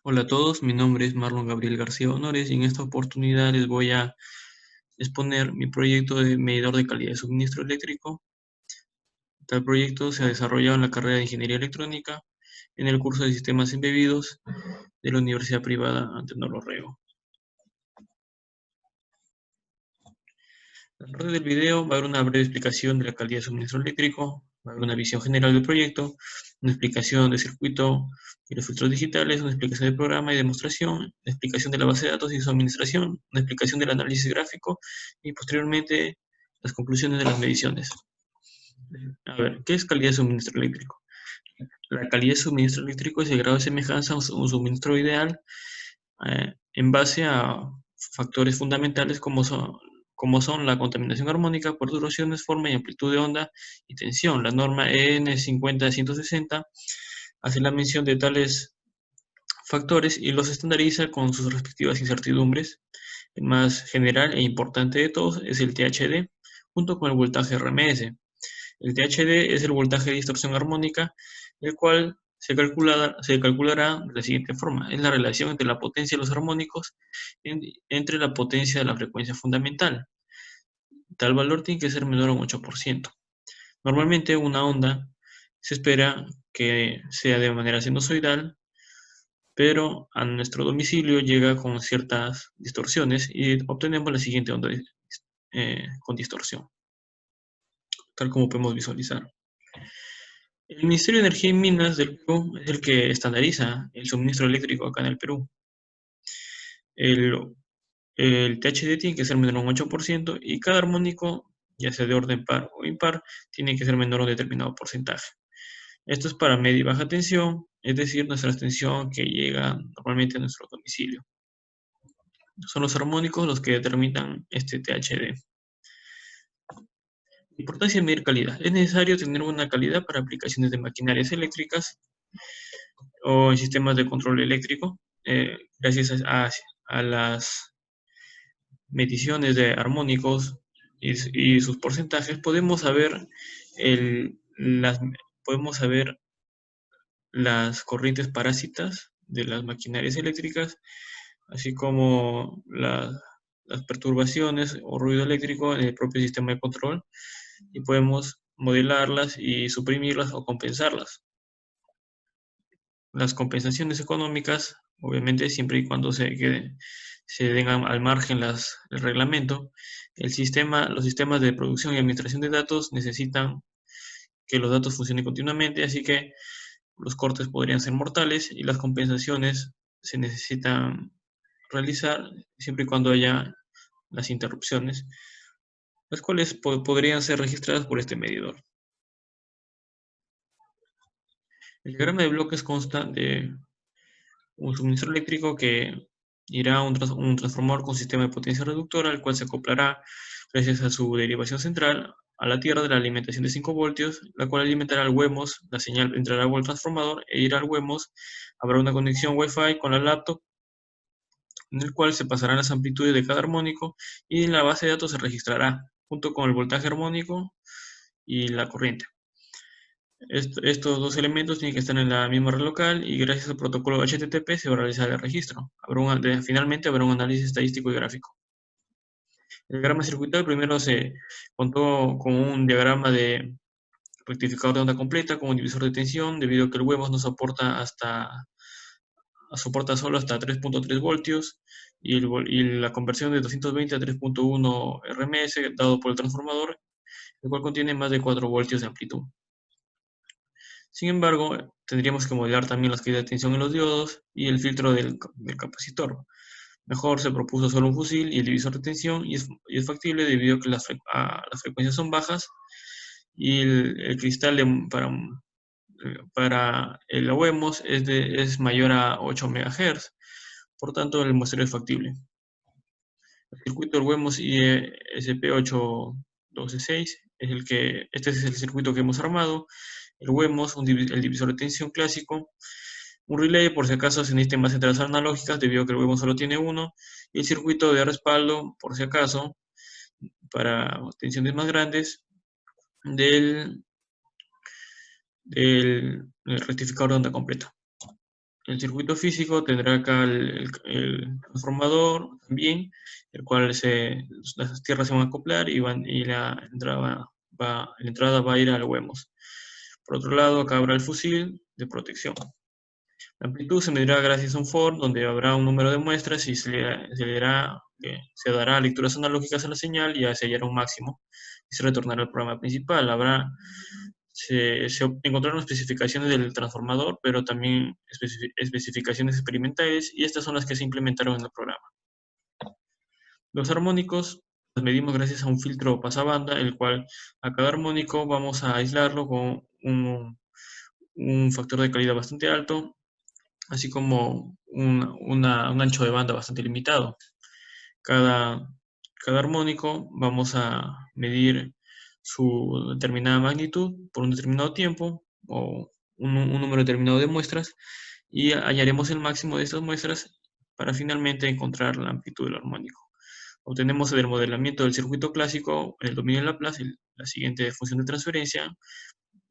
Hola a todos, mi nombre es Marlon Gabriel García Honores y en esta oportunidad les voy a exponer mi proyecto de medidor de calidad de suministro eléctrico. Tal proyecto se ha desarrollado en la carrera de Ingeniería Electrónica en el curso de Sistemas Embebidos de la Universidad Privada Antenor Orrego. En parte del video va a haber una breve explicación de la calidad de suministro eléctrico, va a haber una visión general del proyecto, una explicación del circuito y los filtros digitales, una explicación del programa y demostración, una explicación de la base de datos y su administración, una explicación del análisis gráfico y posteriormente las conclusiones de las mediciones. A ver, ¿qué es calidad de suministro eléctrico? La calidad de suministro eléctrico es el grado de semejanza a un suministro ideal en base a factores fundamentales como son la contaminación armónica, perturbaciones, forma y amplitud de onda y tensión. La norma EN 50160 hace la mención de tales factores y los estandariza con sus respectivas incertidumbres. El más general e importante de todos es el THD, junto con el voltaje RMS. El THD es el voltaje de distorsión armónica, el cual se calculará de la siguiente forma. Es la relación entre la potencia de los armónicos entre la potencia de la frecuencia fundamental. Tal valor tiene que ser menor a un 8%. Normalmente una onda se espera que sea de manera sinusoidal, pero a nuestro domicilio llega con ciertas distorsiones y obtenemos la siguiente onda con distorsión, tal como podemos visualizar. El Ministerio de Energía y Minas del Perú es el que estandariza el suministro eléctrico acá en el Perú. El, el THD tiene que ser menor a un 8% y cada armónico, ya sea de orden par o impar, tiene que ser menor a un determinado porcentaje. Esto es para media y baja tensión, es decir, nuestra tensión que llega normalmente a nuestro domicilio. Son los armónicos los que determinan este THD. Importancia de medir calidad. Es necesario tener buena calidad para aplicaciones de maquinarias eléctricas o en sistemas de control eléctrico, gracias a las mediciones de armónicos y sus porcentajes, el, las, podemos saber las corrientes parásitas de las maquinarias eléctricas, así como las perturbaciones o ruido eléctrico en el propio sistema de control, y podemos modelarlas y suprimirlas o compensarlas. Las compensaciones económicas, obviamente siempre y cuando se den al margen el reglamento, los sistemas de producción y administración de datos necesitan que los datos funcionen continuamente, así que los cortes podrían ser mortales y las compensaciones se necesitan realizar siempre y cuando haya las interrupciones, las cuales podrían ser registradas por este medidor. El diagrama de bloques consta de un suministro eléctrico que irá a un transformador con sistema de potencia reductora, al cual se acoplará, gracias a su derivación central, a la tierra de la alimentación de 5 voltios, la cual alimentará al WEMOS. La señal entrará al transformador e irá al WEMOS. Habrá una conexión Wi-Fi con la laptop, en el cual se pasarán las amplitudes de cada armónico y en la base de datos se registrará, junto con el voltaje armónico y la corriente. Estos dos elementos tienen que estar en la misma red local y gracias al protocolo HTTP se va a realizar el registro. Finalmente habrá un análisis estadístico y gráfico. El diagrama circuital primero se contó con un diagrama de rectificador de onda completa con un divisor de tensión, debido a que el WEMOS no soporta solo hasta 3.3 voltios y la conversión de 220 a 3.1 RMS dado por el transformador, el cual contiene más de 4 voltios de amplitud. Sin embargo, tendríamos que modelar también las caídas de tensión en los diodos y el filtro del capacitor. Mejor se propuso solo un fusil y el divisor de tensión, y es factible debido a que las frecuencias son bajas y el cristal para el OEMOS es mayor a 8 MHz. Por tanto, el muestreo es factible. El circuito del WEMOS IESP8216 este es el circuito que hemos armado. El WEMOS, el divisor de tensión clásico, un relay por si acaso se necesiten más entradas analógicas debido a que el WEMOS solo tiene uno, y el circuito de respaldo por si acaso para tensiones más grandes del rectificador de onda completa. El circuito físico tendrá acá el transformador también, el cual las tierras se van a acoplar y la entrada va a ir al huemos. Por otro lado, acá habrá el fusil de protección. La amplitud se medirá gracias a un for donde habrá un número de muestras y se dará lecturas analógicas a la señal y ya se hallará un máximo y se retornará al programa principal. Se encontraron especificaciones del transformador, pero también especificaciones experimentales y estas son las que se implementaron en el programa. Los armónicos los medimos gracias a un filtro pasabanda, el cual a cada armónico vamos a aislarlo con un factor de calidad bastante alto, así como un ancho de banda bastante limitado. Cada armónico vamos a medir su determinada magnitud por un determinado tiempo o un número determinado de muestras y hallaremos el máximo de estas muestras para finalmente encontrar la amplitud del armónico. Obtenemos el modelamiento del circuito clásico en el dominio de Laplace, la siguiente función de transferencia.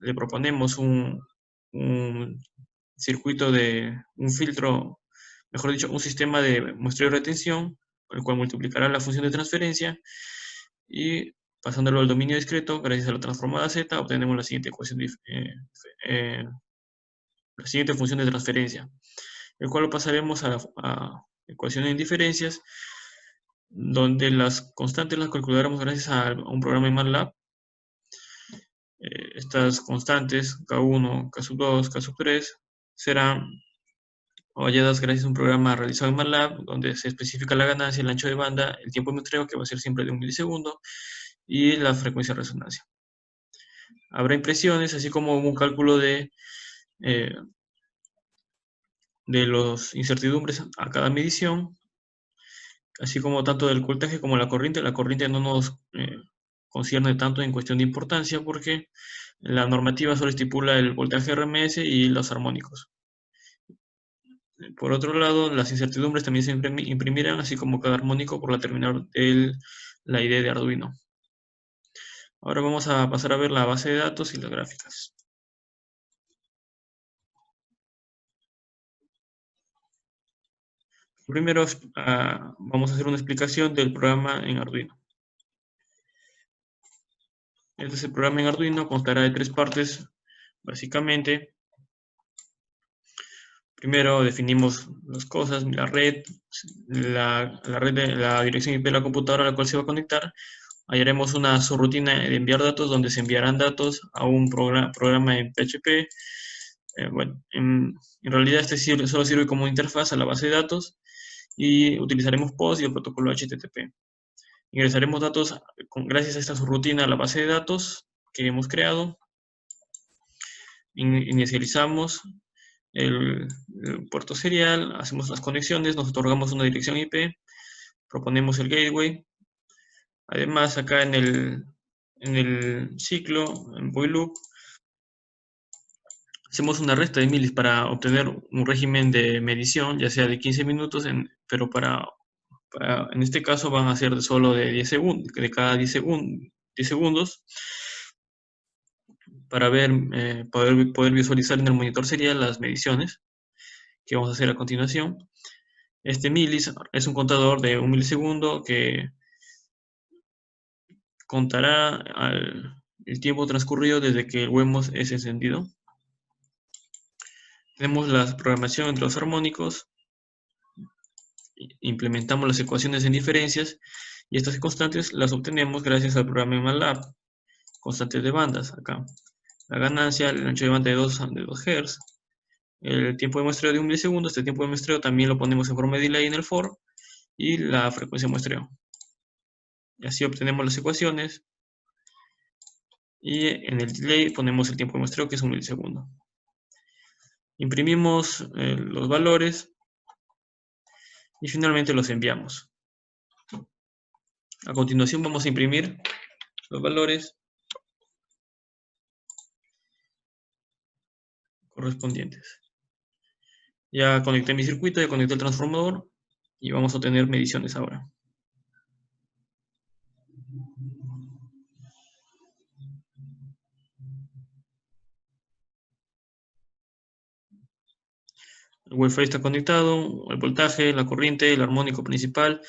Le proponemos un circuito un filtro, mejor dicho, un sistema de muestreo y retención, el cual multiplicará la función de transferencia y pasándolo al dominio discreto, gracias a la transformada z, obtenemos la siguiente función de transferencia, el cual lo pasaremos a ecuaciones en diferencias, donde las constantes las calcularemos gracias a un programa en MATLAB. Estas constantes, K1, K2, K3, serán halladas gracias a un programa realizado en MATLAB, donde se especifica la ganancia, el ancho de banda, el tiempo de muestreo, que va a ser siempre de 1 milisegundo, y la frecuencia de resonancia. Habrá impresiones, así como un cálculo eh, de las incertidumbres a cada medición, así como tanto del voltaje como la corriente. La corriente no nos concierne tanto en cuestión de importancia porque la normativa solo estipula el voltaje RMS y los armónicos. Por otro lado, las incertidumbres también se imprimirán, así como cada armónico por la terminal de la IDE de Arduino. Ahora vamos a pasar a ver la base de datos y las gráficas. Primero vamos a hacer una explicación del programa en Arduino. Este es el programa en Arduino, constará de 3 partes, básicamente. Primero definimos las cosas, la red, la dirección IP de la computadora a la cual se va a conectar. Hallaremos una subrutina de enviar datos donde se enviarán datos a un programa en PHP. Bueno, en realidad este solo sirve como interfaz a la base de datos y utilizaremos POST y el protocolo HTTP. Ingresaremos datos gracias a esta subrutina a la base de datos que hemos creado. Inicializamos el puerto serial, hacemos las conexiones, nos otorgamos una dirección IP, proponemos el gateway. Además, acá en el ciclo, en while loop, hacemos una resta de milis para obtener un régimen de medición, ya sea de 15 minutos, pero en este caso van a ser solo de 10 segundos, de cada 10 segundos, para poder visualizar en el monitor serial las mediciones que vamos a hacer a continuación. Este milis es un contador de 1 milisegundo que contará el tiempo transcurrido desde que el WEMOS es encendido. Tenemos la programación entre los armónicos, implementamos las ecuaciones en diferencias y estas constantes las obtenemos gracias al programa en MATLAB, constantes de bandas acá. La ganancia, el ancho de banda de 2 Hz, el tiempo de muestreo de 1 milisegundo, este tiempo de muestreo también lo ponemos en forma de delay en el for, y la frecuencia de muestreo. Y así obtenemos las ecuaciones, y en el delay ponemos el tiempo de muestreo que es 1 milisegundo. Imprimimos los valores y finalmente los enviamos. A continuación vamos a imprimir los valores correspondientes. Ya conecté mi circuito, ya conecté el transformador y vamos a tener mediciones ahora. El Wi-Fi está conectado, el voltaje, la corriente, el armónico principal,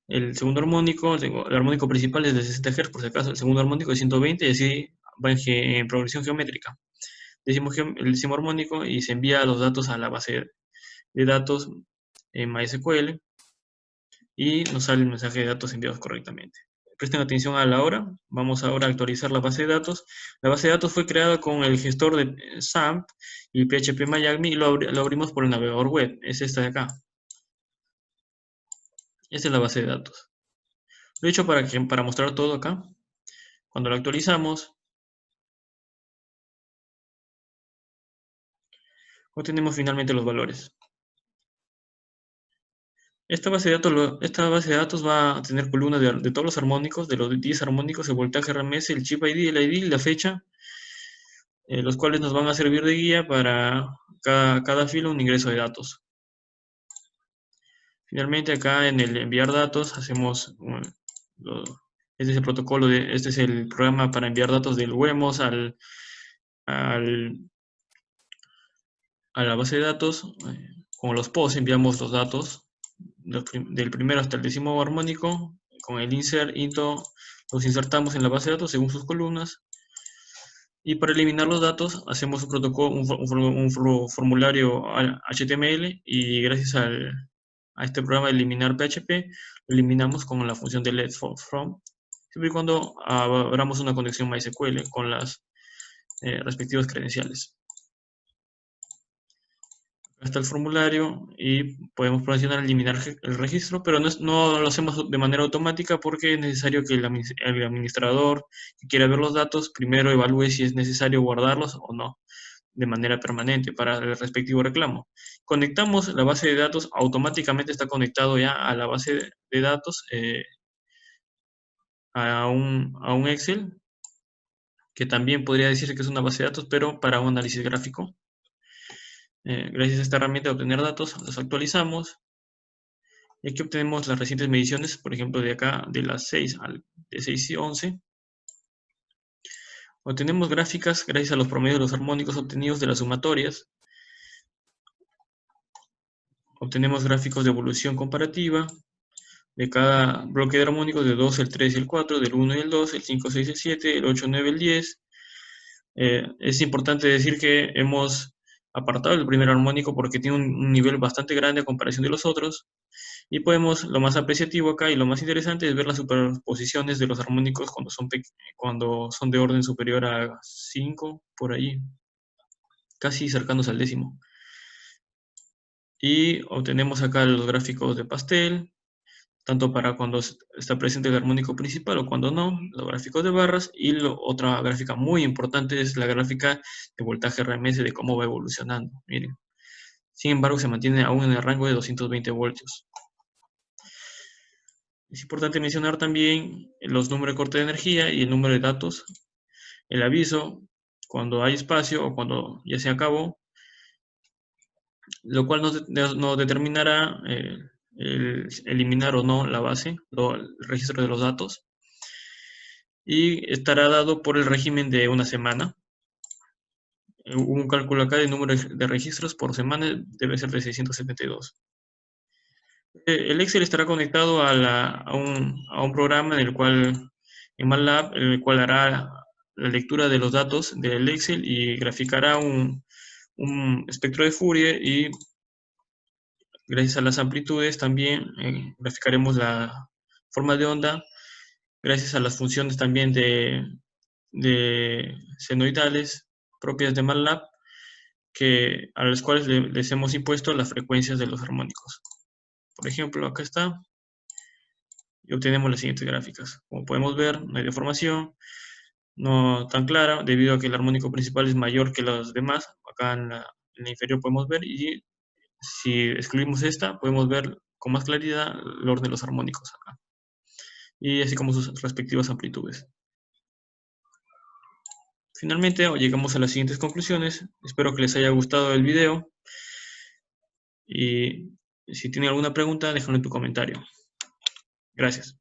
el segundo armónico, el armónico principal es de 60 Hz por si acaso, el segundo armónico de 120 y así va en progresión geométrica. El décimo armónico y se envía los datos a la base de datos en MySQL y nos sale el mensaje de datos enviados correctamente. Presten atención a la hora. Vamos ahora a actualizar la base de datos. La base de datos fue creada con el gestor de XAMPP y PHP-MyAdmin y lo abrimos por el navegador web. Es esta de acá. Esta es la base de datos. Lo he hecho para mostrar todo acá. Cuando lo actualizamos, obtenemos finalmente los valores. Esta base de datos va a tener columnas de todos los armónicos, de los 10 armónicos, el voltaje RMS, el chip ID, el ID y la fecha, los cuales nos van a servir de guía para cada filo un ingreso de datos. Finalmente acá en el enviar datos hacemos, este es el protocolo, este es el programa para enviar datos del WEMOS a la base de datos. Con los POS enviamos los datos del primero hasta el décimo armónico. Con el insert, into, los insertamos en la base de datos según sus columnas. Y para eliminar los datos hacemos un protocolo, un formulario HTML y gracias a este programa de eliminar PHP, lo eliminamos con la función de let from, siempre y cuando abramos una conexión MySQL con las respectivas credenciales. Acá está el formulario y podemos presionar eliminar el registro, pero no lo hacemos de manera automática porque es necesario que el administrador que quiera ver los datos primero evalúe si es necesario guardarlos o no de manera permanente para el respectivo reclamo. Conectamos la base de datos, automáticamente está conectado ya a la base de datos, a un Excel, que también podría decirse que es una base de datos, pero para un análisis gráfico. Gracias a esta herramienta de obtener datos, los actualizamos. Y aquí obtenemos las recientes mediciones, por ejemplo, de acá, de las 6 de 6 y 11. Obtenemos gráficas gracias a los promedios de los armónicos obtenidos de las sumatorias. Obtenemos gráficos de evolución comparativa de cada bloque de armónicos, de 2, el 3 y el 4, del 1 y el 2, el 5, 6 y el 7, el 8, 9 y el 10. Es importante decir que hemos apartado el primer armónico porque tiene un nivel bastante grande a comparación de los otros. Y lo más apreciativo acá y lo más interesante es ver las superposiciones de los armónicos cuando son de orden superior a 5, por ahí, casi cercanos al décimo. Y obtenemos acá los gráficos de pastel, tanto para cuando está presente el armónico principal o cuando no, los gráficos de barras, y otra gráfica muy importante es la gráfica de voltaje RMS de cómo va evolucionando, miren. Sin embargo, se mantiene aún en el rango de 220 voltios. Es importante mencionar también los números de corte de energía y el número de datos, el aviso, cuando hay espacio o cuando ya se acabó, lo cual nos determinará el eliminar o no la base, el registro de los datos, y estará dado por el régimen de una semana. Hubo un cálculo acá de número de registros por semana, debe ser de 672. El Excel estará conectado a un programa en MATLAB, el cual hará la lectura de los datos del Excel y graficará un espectro de Fourier, y gracias a las amplitudes también graficaremos la forma de onda, gracias a las funciones también de senoidales propias de MATLAB, a las cuales les hemos impuesto las frecuencias de los armónicos. Por ejemplo, acá está, y obtenemos las siguientes gráficas. Como podemos ver, no hay deformación, no tan clara, debido a que el armónico principal es mayor que los demás. Acá en la inferior podemos ver, y si excluimos esta, podemos ver con más claridad el orden de los armónicos acá, y así como sus respectivas amplitudes. Finalmente, llegamos a las siguientes conclusiones. Espero que les haya gustado el video, y si tienen alguna pregunta, déjenlo en tu comentario. Gracias.